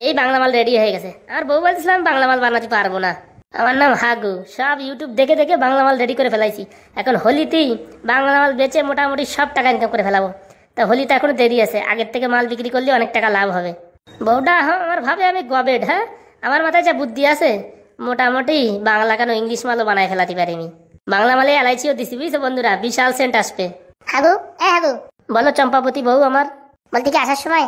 এই বাংলা মাল রেডি হয়ে গেছে। আর বউ বলছিলাম বাংলা মাল বানাতে পারবো না। আমার নাম হাগু, সব ইউটিউব দেখে দেখে বাংলা মাল রেডি করে ফেলাইছি। এখন হোলিতেই বাংলা মাল বেচে মোটামুটি সব টাকা ইনকাম করে ফেলাবো। তা হোলিতে এখনো দেরি আছে, আগের থেকে মাল বিক্রি করলে অনেক টাকা লাভ হবে। বউটা আমার ভাবে আমি গবেট। হ্যাঁ, আমার মাথায় যা বুদ্ধি আছে মোটামুটি বাংলা কেন ইংলিশ মালও বানায় ফেলাতে পারিনি। বাংলা মালে এলাইচিও দিছি, বুঝছো বন্ধুরা, বিশাল সেন্ট আসবে। হাগু, হাগু, বলো চম্পাবতী বউ আমার। বলতে কি আসার সময়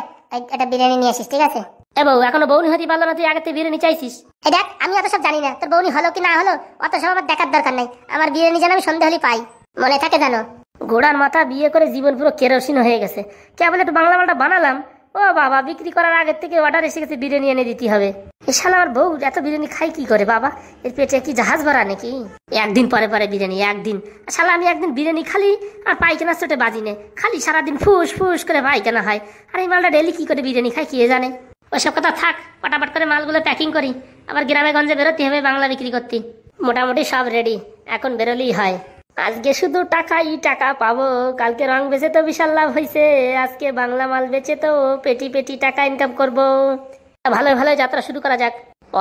একটা বিরিয়ানি নিয়ে আসিস, ঠিক আছে? এ বউ, এখনো বউনি হতে পারলো না, তুই আগে থেকে বিরিয়ানি চাইছিস? এই দেখ, আমি অত সব জানি না, তোর বউনি হলো কি না হলো অত সব আমার দেখার দরকার নাই। আমার বিরিয়ানি যেন আমি সন্ধ্যে হলে পাই, মনে থাকে জানো। ঘোড়ার মাথা বিয়ে করে জীবন পুরো কেরোসিন হয়ে গেছে। কেবল একটু বাংলা মালটা বানালাম, ও বাবা, বিক্রি করার আগের থেকে অর্ডার এসে গেছে বিরিয়ানি এনে দিতে হবে। এ শালা আমার বউ এত বিরিয়ানি খাই কি করে বাবা? এর পেটে কি জাহাজ ভরা নাকি? একদিন পরে পরে বিরিয়ানি, একদিন। শালা আমি একদিন বিরিয়ানি খালি আর পায়খানা চোটে বাজি নে, খালি সারাদিন ফুস ফুস করে পায়খানা হয়। আর এই মালটা ডেলি কি করে বিরিয়ানি খাই কে জানে। ওইসব কথা থাক, পটাপট করে মালগুলো প্যাকিং করি, আবার গ্রামে গঞ্জে বেরোতে হবে বাংলা বিক্রি করতে। মোটামুটি সব রেডি, এখন বেরোলেই হয়। আজকে শুধু টাকাই টাকা পাবো, কালকে রং বেচে তো বিশাল লাভ হয়েছে, আজকে বাংলা মাল বেচে তো পেটি পেটি টাকা ইনকাম করব। ভালো ভালো যাত্রা শুরু করা যাক।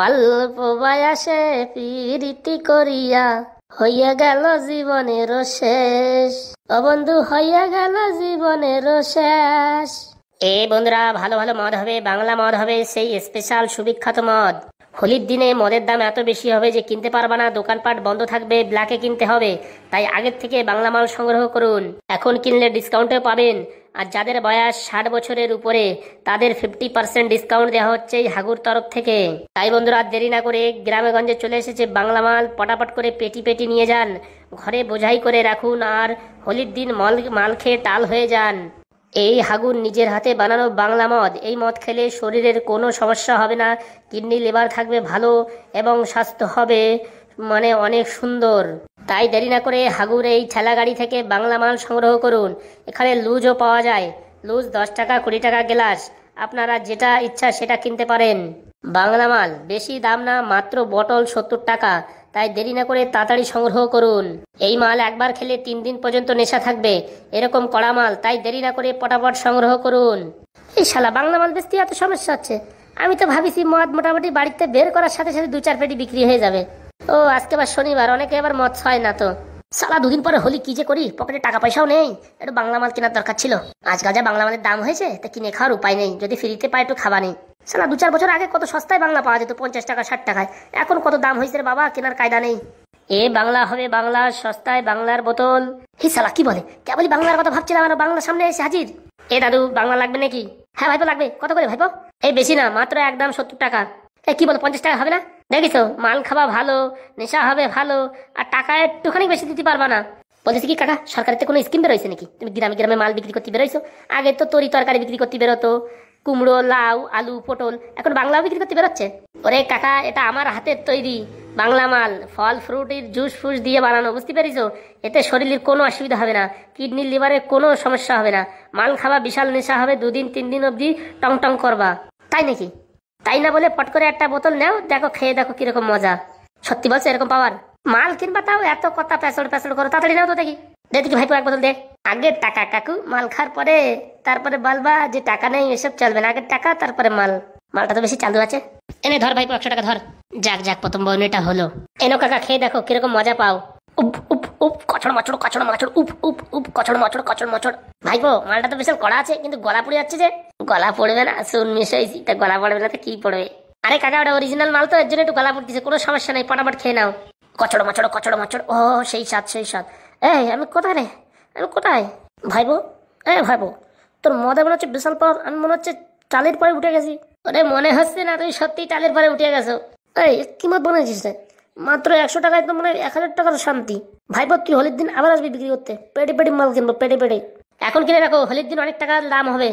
অল্প বয়সে প্রীতি করিয়া হইয়া গেল জীবনের শেষ, ও বন্ধু হইয়া গেল জীবনের শেষ। এ বন্ধুরা, ভালো ভালো মদ হবে, বাংলা মদ হবে, সেই স্পেশাল সুবিখ্যাত মদ। হোলির দিনে মদের দাম এত বেশি হবে যে কিনতে পারবা না, দোকানপাট বন্ধ থাকবে, ব্ল্যাকে কিনতে হবে। তাই আগের থেকে বাংলা মাল সংগ্রহ করুন, এখন কিনলে ডিসকাউন্টও পাবেন। আর যাদের বয়স 60 বছরের উপরে তাদের 50% ডিসকাউন্ট দেওয়া হচ্ছে এই হাগুর তরফ থেকে। তাই বন্ধুরা, দেরি না করে গ্রামে গঞ্জে চলে এসেছে বাংলা মাল, পটাপট করে পেটি পেটি নিয়ে যান, ঘরে বোঝাই করে রাখুন, আর হোলির দিন মাল খেয়ে টাল হয়ে যান। এই হাগুর নিজের হাতে বানানো বাংলা মদ, এই মদ খেলে শরীরের কোনো সমস্যা হবে না, কিডনি লিভার থাকবে ভালো এবং স্বাস্থ্য হবে মানে অনেক সুন্দর। তাই দেরি না করে হাগুর এই ঠেলা গাড়ি থেকে বাংলা মাল সংগ্রহ করুন। এখানে লুজও পাওয়া যায়, লুজ 10 টাকা 20 টাকা গ্লাস, আপনারা যেটা ইচ্ছা সেটা কিনতে পারেন। বাংলা মাল বেশি দাম না, মাত্র বটল 70 টাকা। তাই দেরি না করে তাড়াতাড়ি সংগ্রহ করুন। এই মাল একবার খেলে 3 দিন পর্যন্ত নেশা থাকবে, এরকম কড়া মাল। তাই দেরি না করে পটাপট সংগ্রহ করুন। এই শালা বাংলা মাল বেচতে এত সমস্যা হচ্ছে, আমি তো ভাবিছি মদ মোটামুটি বাড়িতে বের করার সাথে সাথে 2-4 পেটি বিক্রি হয়ে যাবে। ও আজকে আবার শনিবার, অনেকে আবার মদ খায় না তো। শালা 2 দিন পরে হোলি, কি যে করি, পকেটে টাকা পয়সাও নেই, একটু বাংলা মাল কেনার দরকার ছিল। আজকাল যা বাংলা মালের দাম হয়েছে তা কিনে খাওয়ার উপায় নেই, যদি ফ্রিতে পাই একটু খাওয়া নেই। শালা 2-4 বছর আগে কত সস্তায় বাংলা পাওয়া যেত, 50 টাকা 60 টাকায়, এখন কত দাম হয়েছে রে বাবা, কেনার কায়দা নেই। এ বাংলা হবে বাংলা, সস্তায় বাংলার বোতল। হি শালা কি বলে, কেবলই বাংলার কথা ভাবছিলাম, আর বাংলার সামনে এসে হাজির। এ দাদু, বাংলা লাগবে নাকি? হ্যাঁ ভাইপো লাগবে। কত করে ভাইপো? এই বেশি না, মাত্র একদম 70 টাকা। কি বলো, 50 টাকা হবে না? দেখিস মাল খাওয়া ভালো, নেশা হবে ভালো, আর টাকা একটুখানি বেশি দিতে পারবা না। বলতেছি কি কাকা, সরকারের কোনো স্কিম বেরোইছে নাকি? তুমি গ্রামে গ্রামে মাল বিক্রি করতে বেরোইছো, আগে তো তরি তরকারি বিক্রি করতে বেরোতো, কুমড়ো, লাউ, আলু, পটল, এখন বাংলাও বিক্রি করতে বেরোচ্ছে। ওরে কাকা, এটা আমার হাতের তৈরি বাংলা মাল, ফল ফ্রুটের জুস ফুস দিয়ে বানানো, বুঝতে পেরেছো? এতে শরীরের কোনো অসুবিধা হবে না, কিডনি লিভারের কোনো সমস্যা হবে না। মাল খাওয়া বিশাল নেশা হবে, 2 দিন 3 দিন অবধি টং টং করবা। তাই নাকি? তাই না বলে পট করে একটা বোতল নাও, দেখো খেয়ে দেখো কিরকম মজা। সত্যি বলছো এরকম পাওয়ার? মাল কিনবা তাও এত কথা প্যাসড় প্যাসড় করো, তাড়াতাড়ি নাও তো দেখি। দেখি ভাইপো এক বোতল দে। আগে টাকা কাকু, মাল খাওয়ার পরে তারপরে বলবা যে টাকা নেই, এসব চলবে না, আগে টাকা তারপরে মাল। মালটা তো বেশি চালু আছে। এনে ধর ভাইপো, 100 টাকা ধর। যাক যাক, প্রথম বউনিটা হলো। এনো কাকা, খেয়ে দেখো কিরকম মজা পাও। উপ উপ উপ, কচড় মচড় কচড় মচড়, উপ উপ উপ, কচড় মচড় কচড় মচড়। ভাইপো, মালটা তো বিশাল কড়া আছে, কিন্তু গলা পড়ে যাচ্ছে যে। গলা পড়বে না, চুন মিশাইছি, তা গলা পড়বে না তো কি পড়বে? আরে কাকা, ওটা অরিজিনাল মাল তো, এর জন্য একটু গলা পড়তেছে, কোনো সমস্যা নেই, পটাপট খেয়ে নাও। কচড় মচড় কচড় মচড়, ও সেই স্বাদ সেই স্বাদ। এই আমি কোথায় রে, আমি কোথায়? ভাইপো, ভাইপো, তোর মদে মনে হচ্ছে বিশাল পর, আমি মনে হচ্ছে টালের পরে উঠে গেছি। ওরে মনে হচ্ছে না তুমি সত্যি টালের পরে উঠে গেছো। এই কি মত বানাইছিস রে? মাত্র 100 টাকায় তো মনে হয় 1000 টাকার শান্তি। ভাইপো, তুই হোলির দিন আবার আসবি বিক্রি করতে, পেটে পেটে মাল কিনবো, পেটে পেটে। এখন কিনে রাখো, হোলির দিন অনেক টাকা দাম হবে।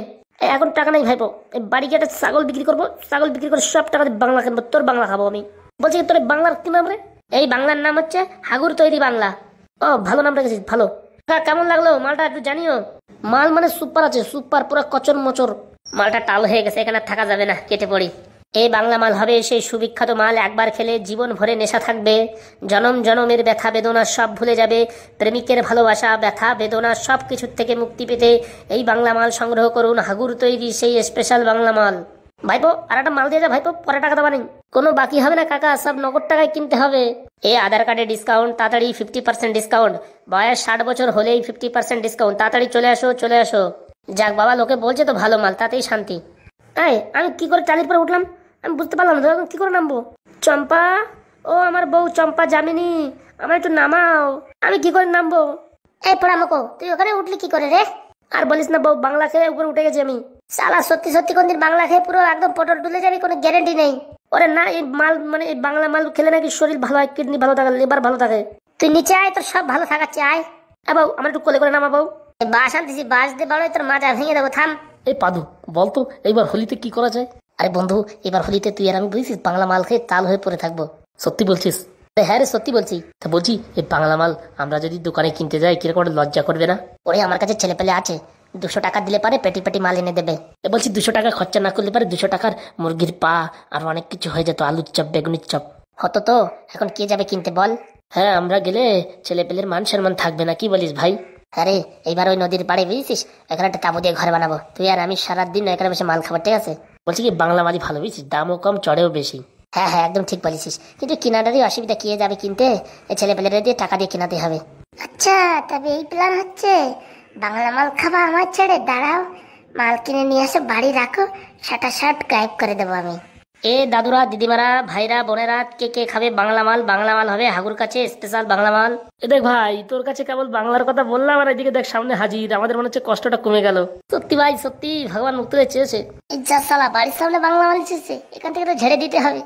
এখন টাকা নেই ভাইপো, এই বাড়ি গিয়ে একটা ছাগল বিক্রি করবো, ছাগল বিক্রি করে সব টাকা দিয়ে বাংলা কিনবো, তোর বাংলা খাবো আমি। বলছি তোর বাংলার কি নাম রে? এই বাংলার নাম হচ্ছে হাগুর তৈরি বাংলা। ও, ভালো নাম রেখেছিস, ভালো। কেমন লাগলো মালটা একটু জানিও। মাল মানে সুপার আছে, সুপার, পুরো কচর মচর। মালটা টাল হয়ে গেছে, এখানে থাকা যাবে না, কেটে পড়ি। এই বাংলা মাল হবে সেই সুবিখ্যাত মাল, একবার খেলে জীবন ভরে নেশা থাকবে, জনম জনমের ব্যথা বেদনা সব ভুলে যাবে, প্রেমিকের ভালোবাসা ব্যথা বেদনা সব কিছুর থেকে মুক্তি পেতে এই বাংলা মাল সংগ্রহ করুন, হাগুর তৈরি সেই স্পেশাল বাংলা মাল। ভাইপো আর একটা মাল দিয়ে যা ভাইপো, পরে টাকা দেওয়া নেই। কোনো বাকি হবে না কাকা, সব নগদ টাকায় কিনতে হবে। এই আধার কার্ডে ডিসকাউন্ট, তাড়াতাড়ি 50% ডিসকাউন্ট, বয়স 60 বছর হলেই 50% ডিসকাউন্ট, তাড়াতাড়ি চলে আসো চলে আসো। যাক বাবা, লোকে বলছে তো ভালো মাল, তাতেই শান্তি। এই আমি কি করে চালির পরে উঠলাম আমি বুঝতে পারলাম না, কি করে নামবো? চম্পা, ও আমার বউ চম্পা জামিনী, আমার একটু নামাও, আমি কি করে নামবো? এই পোড়ামুখো, তুই ওখানে উঠলি কি করে রে? আর বলিস না বউ, বাংলা খেয়ে উপরে উঠে গেছি আমি। শালা সত্যি সত্যি কোনদিন বাংলা খেয়ে পুরো একদম পটল তুলে যাবি, কোনো গ্যারেন্টি নেই। ওরে না, এই মাল মানে এই বাংলা মাল খেলে নাকি শরীর ভালো হয়, কিডনি ভালো থাকে, লিভার ভালো থাকে। তুই নিচে আয়, তোর সব ভালো থাকাচ্ছে, আয়। বউ আমার একটু কোলে করে নামা বউ। বাস আনতেছি, বাস দিয়ে বড় তোর মাজা ভেঙে দেবো, থাম। এই পাদু বলতো এইবার হোলিতে কি করা যায়? আরে বন্ধু, এবার হোলিতে তুই আর আমি বুঝছিস বাংলা মাল খেয়ে তাল হয়ে পড়ে থাকবো। সত্যি বলছিস? হ্যাঁ রে, সত্যি বলছি। তা বলছি এই বাংলা মাল আমরা যদি দোকানে কিনতে যাই কিরকম লজ্জা করবে না? ওরে আমার কাছে ছেলে পেলে আছে, 200 টাকা দিলে পারে পেটি পেটি মাল এনে দেবে। বলছি 200 টাকা খরচা না করলে পারে 200 টাকার মুরগির পা আর অনেক কিছু হয়ে যেত, আলুর চপ বেগুনির চপ হতো তো। এখন কে যাবে কিনতে বল? হ্যাঁ, আমরা গেলে ছেলে পেলের মান সম্মান থাকবে না, কি বলিস ভাই? আরে এইবার ওই নদীর পাড়ে বুঝছিস, এখানে একটা তাবু দিয়ে ঘর বানাবো, তুই আর আমি সারাদিন এখানে বসে মাল খাবার, ঠিক আছে? বলছি কি বাংলা মালই ভালো বুঝছিস, দামও কম চড়েও বেশি। হ্যাঁ হ্যাঁ, একদম ঠিক বলেছিস, কিন্তু কেনাটারই অসুবিধা, কে যাবে কিনতে? এই ছেলে পেলেরা দিয়ে টাকা দিয়ে কেনাতে হবে। আচ্ছা, তবে এই প্ল্যান হচ্ছে, বাংলা মাল খাবা আমার ছেড়ে, দাঁড়াও, মাল কিনে নিয়ে আসো, বাড়ি রাখো, শার্ট গায়েব করে দেবো আমি। এ দাদুরা দিদিমারা ভাইরা বোনেরা, কে কে খাবে বাংলা মাল? বাংলা মাল হবে হাগুর কাছে স্পেশাল বাংলা মাল। এ দেখ ভাই, তোর কাছে কেবল বাংলার কথা বললাম আর এদিকে দেখ সামনে হাজির, আমাদের মনে হচ্ছে কষ্টটা কমে গেল। সত্যি ভাই সত্যি, ভগবান মুক্ত হয়ে চেয়েছে। এই যা শালা, বাড়ির সামনে বাংলা মাল এসেছে, এখান থেকে তো ঝেড়ে দিতে হবে।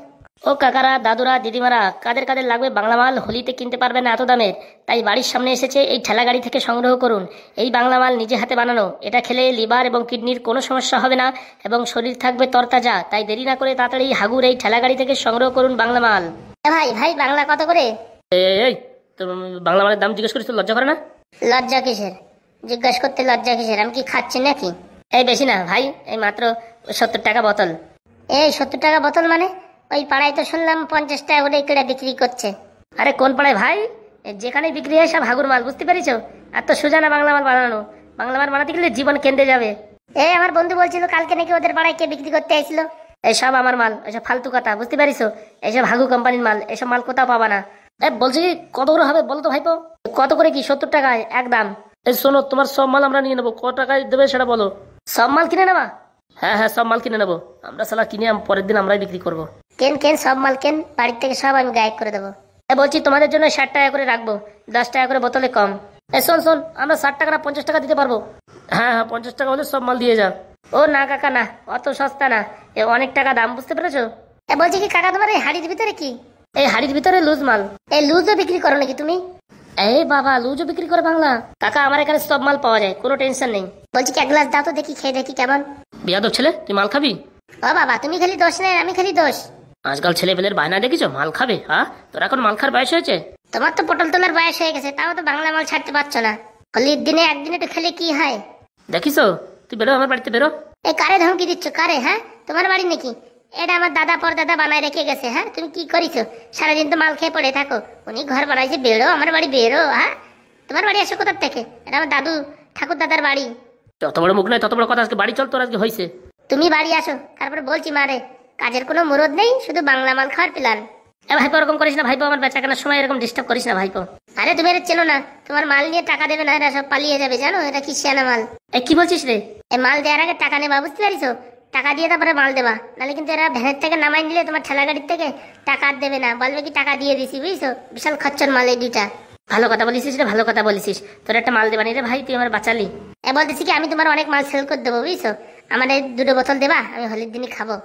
ও কাকারা দাদুরা দিদিমারা, কাদের কাদের লাগবে বাংলা মাল? হোলিতে কিনতে পারবে না এত দামের, তাই বাড়ির সামনে এসেছে, এই ঠেলা গাড়ি থেকে সংগ্রহ করুন এই বাংলা মাল, নিজে হাতে বানানো। এটা খেলে লিভার এবং কিডনির কোনো সমস্যা হবে না এবং শরীর থাকবে তরতাজা। তাই দেরি না করে তাড়াতাড়ি হাগুর এই ঠেলা গাড়ি থেকে সংগ্রহ করুন বাংলা মাল। ভাই ভাই, বাংলা কত করে? এই তো বাংলা মালের দাম জিজ্ঞেস করিস তো লজ্জা করে না? লজ্জা কিসের? জিজ্ঞাসা করতে লজ্জা কিসের? আমি কি খাচ্ছি নাকি? এই বেশি না ভাই, এই মাত্র 70 টাকা বোতল। এই 70 টাকা বোতল মানে? ওই পাড়ায় তো শুনলাম 50 টাকা করে কেটে বিক্রি করছে। আরে কোন পাড়ায় ভাই? যেখানে বিক্রি হয় সব হাগুর মাল, বুঝতে পেরেছ? আর তো সোজা না বাংলা মাল বানানো, বাংলা মাল বানাতে গেলে জীবন কেন্দ্রে যাবে। এই আমার বন্ধু বলছিল কালকে নাকি ওদের পাড়ায় কে বিক্রি করতে আইছিল। এইসব আমার মাল, এসব ফালতু কথা, বুঝতে পারিস? এইসব হাগু কোম্পানির মাল, এসব মাল কোথাও পাবা না। বলছি কি কত করে হবে বলো তো ভাইপো? কত করে কি? 70 টাকায় একদম। এই শোনো, তোমার সব মাল আমরা নিয়ে নেবো, কত টাকায় দেবে সেটা বলো। সব মাল কিনে নেবা? হ্যাঁ হ্যাঁ, সব মাল কিনে নেবো আমরা, সালা কিনে পরের দিন আমরাই বিক্রি করবো। কেন সব মাল কেন, বাড়ির থেকে সব আমি গায়েব করে দেবো। বলছি তোমাদের জন্য 60 টাকা করে রাখবো, 10 টাকা করে বোতলে কম। শোন, আমরা 60 টাকা না 50 টাকা দিতে পারবো। হ্যাঁ হ্যাঁ, 50 টাকা হলে সব মাল দিয়ে যা। ও না কাকা না, অত সস্তা না, এ অনেক টাকা দাম, বুঝতে পেরেছো? বলছি কি কাকা, তোমার এই হাড়ির ভিতরে কি? এই হাড়ির ভিতরে লুজ মাল। এই লুজও বিক্রি করো নাকি তুমি? এই বাবা, লুজও বিক্রি করে বাংলা? কাকা আমার এখানে সব মাল পাওয়া যায়, কোনো টেনশন নেই। বলছি কি এক গ্লাস দাও তো দেখি, খেয়ে দেখি কেমন। বিয়াদব ছেলে, তুই মাল খাবি? ও বাবা, তুমি খালি দোষ নেই, আমি খালি দোষ। আজকাল ছেলে পেলের বায়না দেখিছো, মাল খাবে? হ্যাঁ, তোর এখন মাল খাওয়ার বয়স হয়েছে? তোমার তো পটল তোলার বয়স হয়ে গেছে, তাও তো বাংলা মাল ছাড়তে পারছো না। হোলির দিনে একদিনে তো খেলে কি হয়? দেখিস, তুই বেরো আমার বাড়িতে বেরো। এই কারে ধমকি দিচ্ছ? কারে? হ্যাঁ, তোমার বাড়ি নাকি? এটা আমার দাদা পরদাদা বানায় রেখে গেছে। হ্যাঁ, তুমি কি করিছো? সারাদিন তো মাল খেয়ে পড়ে থাকো। উনি ঘর বানাইছে, বেরো আমার বাড়ি বেরো। হ্যাঁ, তোমার বাড়ি আসো কোথার থেকে? এটা আমার দাদু ঠাকুর দাদার বাড়ি। যত বড় মুখ নয় তত বড় কথা, আজকে বাড়ি চল, তোর আজকে হয়েছে। তুমি বাড়ি আসো, তারপরে বলছি মারে, কাজের কোনো মুরদ নেই, শুধু বাংলা মাল খাওয়ার প্ল্যান। ভাইপো এরকম করিস না ভাইপো, আমার বেচা কেনার সময় এরকম ডিস্টার্ব করিস না ভাইপো। আরে তুমি এর চেনো না, তোমার মাল নিয়ে টাকা দেবে না, এরা সব পালিয়ে যাবে, জানো? এটা কি সিয়ানা মাল। কি বলছিস রে? এই মাল দেওয়ার আগে টাকা নেবা, বুঝতে পারিছো? টাকা দিয়ে তারপরে মাল দেবা, নাহলে কিন্তু এরা ভ্যানের থেকে নামাই নিলে তোমার ঠেলা গাড়ির থেকে টাকা আর দেবে না, বলবে কি টাকা দিয়ে দিছি, বুঝছো? বিশাল খচ্চর মাল এই দুইটা। ভালো কথা বলিস রে, ভালো কথা বলিস। তোর একটা মাল দেবানি রে ভাই, তুই আমার বাঁচালি। বলতেছি কি আমি তোমার অনেক মাল সেল করে দেবো, বুঝছো? আমার এই 2 বোতল দেবা, আমি হোলির দিনই খাবো।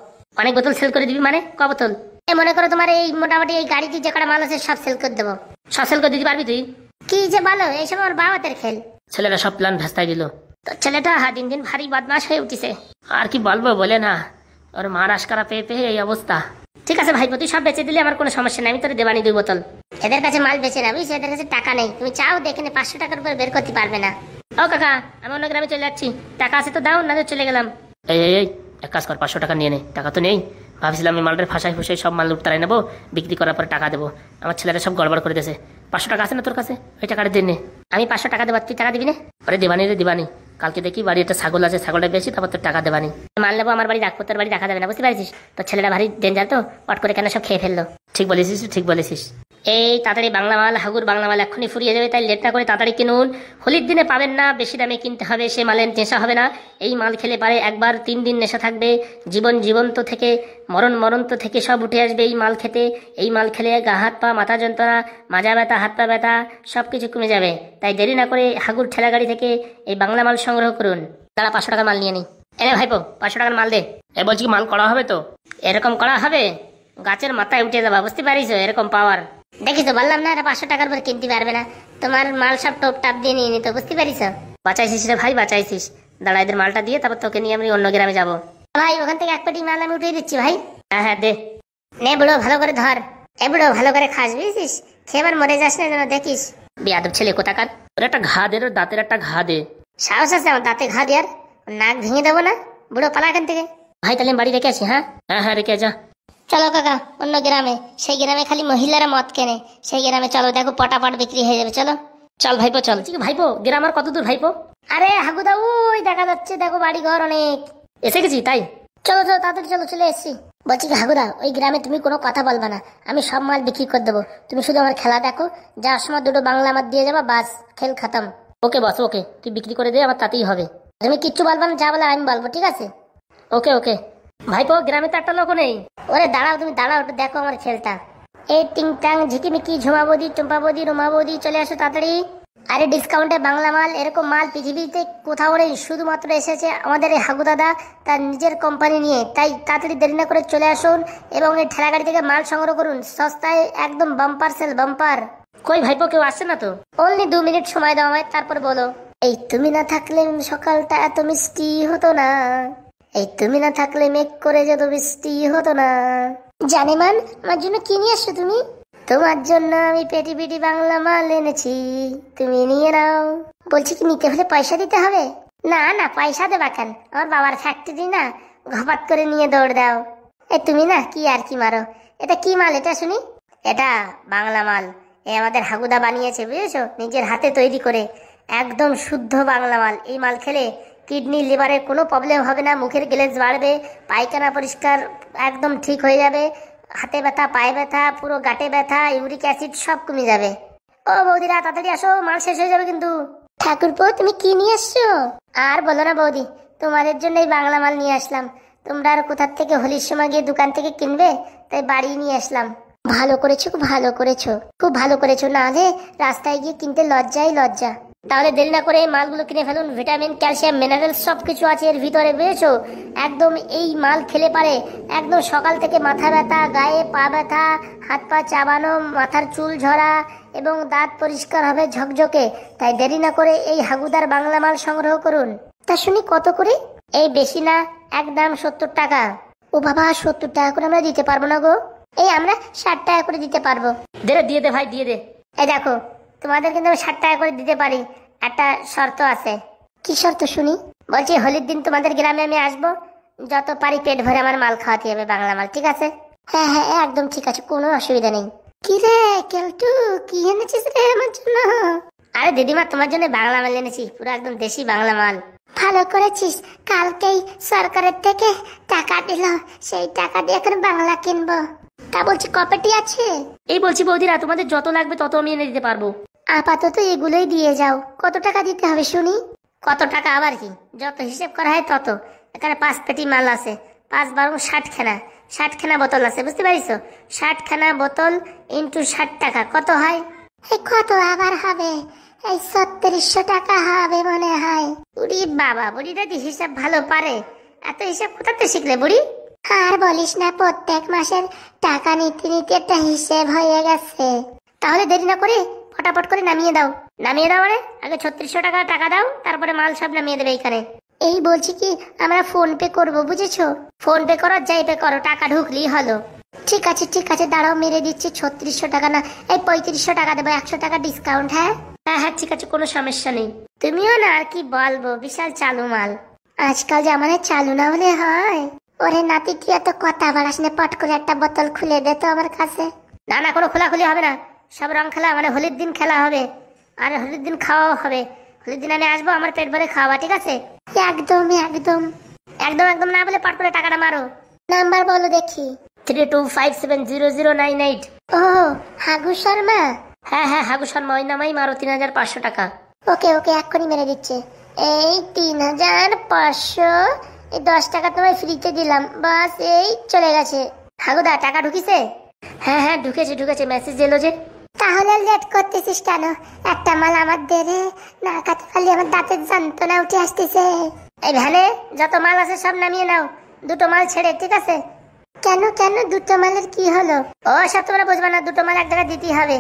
অনেক বোতল সেল করে দিবি মানে? ক বোতল? মনে করো তোমার এই মোটামুটি এই গাড়িতে যে কটা মাল আছে সব সেল করে দেবো। সব সেল করে দিতে পারবি তুই? কি যে বলো, এইসব আমার বাবাতের খেল। ছেলেরা সব প্ল্যান ভেস্তাই দিল। তোর ছেলেটা দিন দিন ভারী বদমাশ হয়ে উঠিছে। আর কি বলবো বলে না, ওর মার আশকারা পেয়ে পেয়ে এই অবস্থা। ঠিক আছে ভাইপো, তুই সব বেচে দিলে আমার কোনো সমস্যা নেই, আমি তোর দেবানি 2 বোতল। এদের কাছে মাল বেচে না, বুঝছো? এদের কাছে টাকা নেই, তুমি চাও দেখে 500 টাকার উপর বের করতে পারবে না। ও কাকা, আমি অন্য গ্রামে চলে যাচ্ছি, টাকা আছে তো দাও, না চলে গেলাম। এই এক কাজ কর, 500 টাকা নিয়ে নে। টাকা তো নেই, ভাবছিলাম আমি মালটার ফাঁসাই ফুসাই সব মাল লুট তারাই নেবো, বিক্রি করার পরে টাকা দেবো। আমার ছেলেরা সব গড়বড় করে দিয়েছে। 500 টাকা আছে না তোর কাছে? ওই টাকাটা দিয়ে নে। আমি 500 টাকা দেবো, তুই টাকা দিবি না? আরে দেবানি রে দেবানি, কালকে দেখি বাড়ি একটা ছাগল আছে, ছাগলটা বেশি, তারপর তোর টাকা দেবানি। মাল নেবো আমার বাড়ি রাখবো, তোর বাড়ি রাখা যাবে না, বুঝতে পারছিস? তোর ছেলেটা ভারী ডেঞ্জার তো, পট করে কেন সব খেয়ে ফেললো। ঠিক বলেছিস, ঠিক বলেছিস। এই তাড়াতাড়ি বাংলা মাল, হাগুর বাংলা মাল এক্ষুনি ফুরিয়ে যাবে, তাই লেট না করে তাড়াতাড়ি কিনুন। হোলির দিনে পাবেন না, বেশি দামে কিনতে হবে, সে মালের নেশা হবে না। এই মাল খেলে পারে একবার 3 দিন নেশা থাকবে, জীবন জীবন্ত থেকে মরণ মরন্ত থেকে সব উঠে আসবে এই মাল খেতে। এই মাল খেলে গা হাত পা, মাথা যন্ত্রণা, মাজা ব্যথা, হাত পা ব্যথা সব কিছু কমে যাবে। তাই দেরি না করে হাগুর ঠেলা গাড়ি থেকে এই বাংলা মাল সংগ্রহ করুন। তারা 500 টাকার মাল নিয়ে নি। এনে ভাইপো 500 টাকার মাল দে। এ বলছি কি মাল করা হবে তো? এরকম করা হবে, গাছের মাথায় উঠে যাবা, বুঝতে পারিস? এরকম পাওয়ার দেখি তো, বললাম না এটা 500 টাকার পর কিনতে পারবে না, তোমার মাল সব টপ টাপ দিয়ে নিয়ে নিত, বুঝতে পারিস? বাঁচাইছিস রে ভাই, বাঁচাইছিস। দাঁড়া, এদের মালটা দিয়ে তারপর তোকে নিয়ে আমি অন্য গ্রামে যাবো। ভাই ওখান থেকে 1 পেটি মাল আমি উঠিয়ে দিচ্ছি ভাই। হ্যাঁ হ্যাঁ দে। নে বুড়ো, ভালো করে ধর। এ বুড়ো, ভালো করে খাস, বুঝছিস? খেয়ে আবার মরে যাস না যেন, দেখিস। বেয়াদব ছেলে কোথাকার। ওর একটা ঘা দে, ওর দাঁতের একটা ঘা দে। সাহস আছে আমার দাঁতে ঘা দেওয়ার? নাক ভেঙে দেবো না। বুড়ো পালা এখান থেকে। ভাই তাহলে আমি বাড়ি রেখে আসি। হ্যাঁ হ্যাঁ হ্যাঁ রেখে যা। চলো কাকা, অন্য গ্রামে, সেই গ্রামে খালি মহিলারা মদ কেনে, সেই গ্রামে চলো, দেখো পটাপট বিক্রি হয়ে যাবে, চলো। চল ভাইপো চল। ভাইপো গ্রাম আর কত দূর ভাইপো? আরে হাগুদা, ওই দেখা যাচ্ছে, দেখো বাড়ি ঘর অনেক। এসে গেছি তাই? চলো চলো তাড়াতাড়ি চলো, চলে এসছি। বলছি কি হাগুদা, ওই গ্রামে তুমি কোনো কথা বলবা না, আমি সব মাল বিক্রি করে দেবো, তুমি শুধু আমার খেলা দেখো, যাওয়ার সময় 2টো বাংলা মাল দিয়ে যাবা, বাস, খেল খতম। ওকে বস, ওকে, তুই বিক্রি করে দে, আমার তাতেই হবে। তুমি কিচ্ছু বলবা না, যা বলে আমি বলবো, ঠিক আছে? ওকে ওকে। ভাইপো গ্রামে তো একটা লোক নেই। ওরে দাঁড়াও, তুমি দাঁড়াও, একটু দেখো আমার খেলটা। এই টিং টাং ঝিকিমিকি ঝুমা বৌদি, টুম্পা বৌদি, রুমা বৌদি, চলে আসো তাড়াতাড়ি। আরে ডিসকাউন্টে বাংলা মাল, এরকম মাল পৃথিবীতে কোথাও নেই, শুধুমাত্র এসেছে আমাদের এই হাগু দাদা তার নিজের কোম্পানি নিয়ে। তাই তাড়াতাড়ি দেরি না করে চলে আসুন এবং এই ঠেলা গাড়ি থেকে মাল সংগ্রহ করুন, সস্তায় একদম বাম্পার সেল, বাম্পার। কই ভাইপো কেউ আসছে না তো? অনলি 2 মিনিট সময় দাও আমায়, তারপর বলো। এই তুমি না থাকলে সকালটা এত মিষ্টি হতো না, এই তুমি না থাকলে মেঘ করে যত বৃষ্টি হতো না। জানেমান, আমার জন্য কি নিয়ে আসছো তুমি? তোমার জন্য আমি পেটি পেটি বাংলা মাল এনেছি, তুমি নিয়ে নাও। বলছি কি নিতে হলে পয়সা দিতে হবে? না না, পয়সা দেবা কেন, আমার বাবার ফ্যাক্টরি না, ঘপাত করে নিয়ে দৌড় দাও। তুমি না কি আর কি মারো। এটা কি মাল এটা শুনি? এটা বাংলা মাল, এ আমাদের হাগুদা বানিয়েছে, বুঝেছো, নিজের হাতে তৈরি করে, একদম শুদ্ধ বাংলা মাল। এই মাল খেলে কিডনি লিভারের কোনো প্রবলেম হবে না, মুখের গ্লেজ বাড়বে, পায়খানা পরিষ্কার একদম ঠিক হয়ে যাবে, হাতে ব্যথা, পায়ে ব্যথা, পুরো গাঁটে ব্যথা, ইউরিক অ্যাসিড সব কমে যাবে। ও বৌদিরা তাড়াতাড়ি আসো, মাল শেষ হয়ে যাবে কিন্তু। ঠাকুরপো তুমি কি নিয়ে আসছো? আর বলো না বৌদি, তোমাদের জন্য এই বাংলা মাল নিয়ে আসলাম। তোমরা আর কোথার থেকে হোলির সময় গিয়ে দোকান থেকে কিনবে, তাই বাড়ি নিয়ে আসলাম। ভালো করেছো, খুব ভালো করেছো, খুব ভালো করেছো, না যে রাস্তায় গিয়ে কিনতে লজ্জাই লজ্জা। তাহলে দেরি না করে এই মালগুলো কিনে ফেলুন, ভিটামিন, ক্যালসিয়াম, মিনারেল সবকিছু আছে এর ভিতরে, বুঝেছো? একদম এই মাল খেলে পারে একদম সকাল থেকে মাথা ব্যথা, গায়ে পা ব্যথা, হাত পা চাবানো, মাথার চুল ঝরা এবং দাঁত পরিষ্কার হবে ঝকঝকে। তাই দেরি না করে এই হাগুদার বাংলা মাল সংগ্রহ করুন। তা শুনি কত করে? এই বেশি না, একদম 70 টাকা। ও বাবা, 70 টাকা করে আমরা দিতে পারবো না গো, এই আমরা 60 টাকা করে দিতে পারবো। দে দিয়ে দে ভাই, দিয়ে দে। এই দেখো, তোমাদের কিন্তু আমি 60 টাকা করে দিতে পারি, একটা শর্ত আছে। কি শর্ত শুনি? বলছি হোলির দিন তোমাদের গ্রামে আমি আসবো, যত পারি পেট ভরে আমার মাল খাওয়াতে হবে, বাংলা মাল, ঠিক আছে? হ্যাঁ হ্যাঁ একদম ঠিক আছে, কোনো অসুবিধা নেই। কি রে কেলটু, কি এনেছিস রে আমার জন্য? আরে দিদিমা, তোমার জন্য বাংলা মাল এনেছি, পুরো একদম দেশি বাংলা মাল। ভালো করেছিস, কালকেই সরকারের থেকে টাকা দিল, সেই টাকা দিয়ে এখন বাংলা কিনবো। তা বলছি কপেটি আছে? এই বলছি বৌদিরা, তোমাদের যত লাগবে তত আমি এনে দিতে পারবো। আপাতত এগুলোই দিয়ে যাও। কত টাকা দিতে হবে শুনি? কত টাকা আবার কি, যত হিসেব করা হয় তত। এখানে 5 পেটি মাল আছে, 5 বারং 60 খানা, 60 খানা বোতল আছে, বুঝতে পারিস? 60 খানা বোতল ইন্টু 60 টাকা কত হয়? এই কত আবার হবে? এই 3600 টাকা হবে মনে হয়। বুড়ি বাবা, বুড়িটা দি হিসাব ভালো পারে, এত হিসাব কোথাতে শিখলে বুড়ি? আর বলিস না, প্রত্যেক মাসের টাকা নিতে নিতে একটা হিসেব হয়ে গেছে। তাহলে দেরি না করে ফটাফট করে নামিয়ে দাও। নামিয়ে দাও মানে আগে 3600 টাকা টাকা দাও, তারপরে মাল সব নামিয়ে দেবে এখানে। এই বলছি কি, আমরা ফোন পে করবো, বুঝেছো? ফোন পে করো, যাই পে করো, টাকা ঢুকলেই হলো। ঠিক আছে ঠিক আছে, দাঁড়াও মেরে দিচ্ছি। 3600 টাকা না, এই 3500 টাকা দেবো, 100 টাকা ডিসকাউন্ট। হ্যাঁ হ্যাঁ হ্যাঁ ঠিক আছে, কোনো সমস্যা নেই। তুমিও না, আর কি বলবো, বিশাল চালু মাল। আজকাল জামানায় চালু না হলে হয়? ওরে নাতি, তুই এত কথা বাড়াস না, পট করে একটা বোতল খুলে দে তো আমার কাছে। না না, কোনো খোলাখুলি হবে না, সব রং খেলা, মানে হোলির দিন খেলা হবে আর হোলির দিন খাওয়াও হবে। হোলির দিন আমি আসবো, আমার পেট ভরে খাওয়া, ঠিক আছে? একদম একদম। একদম একদম না বলে পট করে টাকাটা মারো। নাম্বার বলো দেখি। 32570098। ও, হাগু শর্মা। হ্যাঁ হ্যাঁ, হাগু শর্মা, ওই নামাই মারো 3500 টাকা। ওকে ওকে, এক্ষুনি মেরে দিচ্ছে। এই 3500, এই 10 টাকা তোমায় ফ্রিতে দিলাম, বাস এই চলে গেছে। হাগুদা টাকা ঢুকিছে? হ্যাঁ হ্যাঁ, ঢুকেছে ঢুকেছে, মেসেজ এলো যে। তাহলে লেট করতেছিস কেন? একটা মাল আমার দে রে, না কাটতে পারলে আমার দাঁতের যন্ত্রণা উঠে আসতেছে। এই ভ্যানে যত মাল আছে সব নামিয়ে নাও, দুটো মাল ছেড়ে, ঠিক আছে? কেন কেন, দুটো মালের কি হলো? ও সব তোমরা বুঝবে না, দুটো মাল এক জায়গায় দিতেই হবে।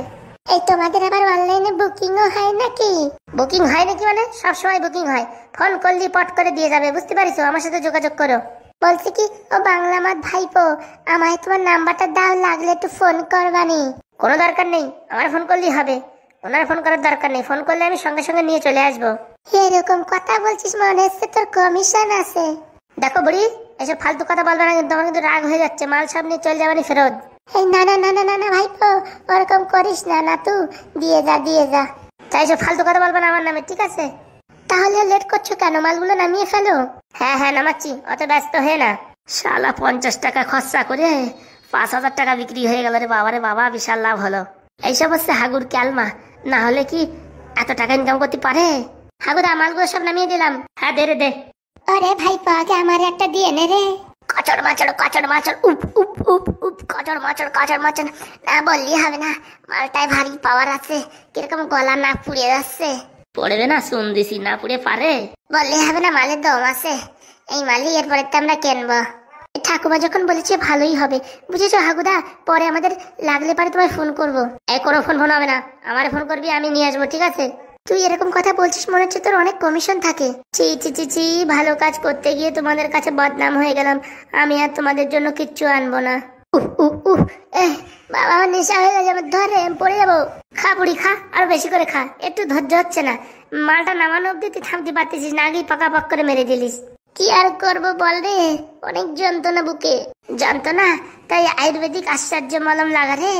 এই তোমাদের আবার অনলাইনে বুকিংও হয় নাকি? বুকিং হয় নাকি মানে? সব সময় বুকিং হয়, ফোন করলি পট করে দিয়ে যাবে, বুঝতে পারিছো? আমার সাথে যোগাযোগ করো। বলছি কি, ও বাংলা মাত ভাইপো, আমায় তোমার নাম্বারটা দাও, লাগলে একটু ফোন করবানি। কোনো দরকার নেই, আমার ফোন করলেই হবে, ওনার ফোন করার দরকার নেই। ফোন করলে আমি সঙ্গে সঙ্গে নিয়ে চলে আসবো। এরকম কথা বলছিস, মনে হচ্ছে তোর কমিশন আছে। দেখো বুড়ি, এসব ফালতু কথা বলবে না কিন্তু, আমার কিন্তু রাগ হয়ে যাচ্ছে। মাল সব নিয়ে চলে যাবানি ফেরত। এই না না না না না না ভাইপো, ওরকম করিস না, না তুই দিয়ে যা দিয়ে যা। তাই সব ফালতু কথা বলবে না আমার নামে, ঠিক আছে? তাহলে লেট করছো কেন? মালগুলো নামিয়ে ফেলো। হ্যাঁ হ্যাঁ নামাচ্ছি, অত ব্যস্ত হয়ে না। শালা 50 টাকা খরচা করে 5000 টাকা বিক্রি হয়ে গেল রে বাবা রে বাবা, বিশাল লাভ হলো। এইসব হচ্ছে হাগুর ক্যালমা, না হলে কি এত টাকা ইনকাম করতে পারে? হাগুদা মালগুলো সব নামিয়ে দিলাম। হ্যাঁ দে রে দে। আরে ভাইপো, আগে আমার একটা দিয়ে নে রে। কচড় মাচড় কচড় মাচড়, উপ উপ উপ উপ, কচড় মাচড় কচড় মাচড়। না বললি হবে না, মালটায় ভারী পাওয়ার আছে, কিরকম গলা না পুড়ে যাচ্ছে। পড়বে না, শুন দিছি, না পুড়ে পারে? বললি হবে না, মালের দম আছে। এই মালই এরপরে তো আমরা কিনবো। ঠাকুমা যখন বলেছে ভালোই হবে, বুঝেছো হাগুদা? পরে আমাদের লাগলে পারে তোমায় ফোন করবো। এই কোনো ফোন ফোন হবে না, আমার ফোন করবি, আমি নিয়ে আসবো, ঠিক আছে? তুই এরকম কথা বলছিস, মনে হচ্ছে তোর অনেক কমিশন থাকে। চি চি চি চি, ভালো কাজ করতে গিয়ে তোমাদের কাছে বদনাম হয়ে গেলাম। আমি আর তোমাদের জন্য কিচ্ছু আনবো না। উহ উহ উহ, বাবা আমার নেশা হয়ে গেছে, আমার ধরে আমি পড়ে যাবো। খা বুড়ি খা, আর বেশি করে খা, একটু ধৈর্য হচ্ছে না। মালটা নামানো অব্দি তুই থামতে পারতেছিস না, আগেই পাকা পাক করে মেরে দিলিস। কি আর করবো বল রে, অনেক যন্ত্রণা বুকে। যন্ত্রণা? তাই আয়ুর্বেদিক আশ্চর্য মলম লাগা রে।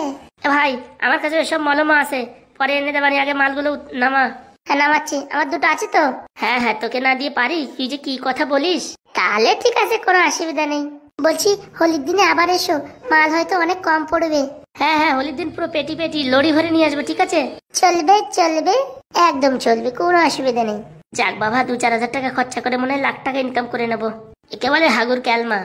ভাই আমার কাছে এসব মলম আছে, পরে এনে দেবানি, আগে মালগুলো নামা। হ্যাঁ নামাচ্ছি, আমার দুটো আছে তো। হ্যাঁ হ্যাঁ, তোকে না দিয়ে পারি? তুই যে কি কথা বলিস। তাহলে ঠিক আছে, কোনো অসুবিধা নেই। বলছি হোলির দিনে আবার এসো, মাল হয়তো অনেক কম পড়বে। হ্যাঁ হ্যাঁ, হোলির দিন পুরো পেটি পেটি লড়ি ভরে নিয়ে আসবো, ঠিক আছে? চলবে চলবে, একদম চলবে, কোনো অসুবিধা নেই। যাক বাবা, 2-4 হাজার টাকা খরচা করে মনে হয় লাখ টাকা ইনকাম করে নেবো। একে বলে হাগুর ক্যালমা।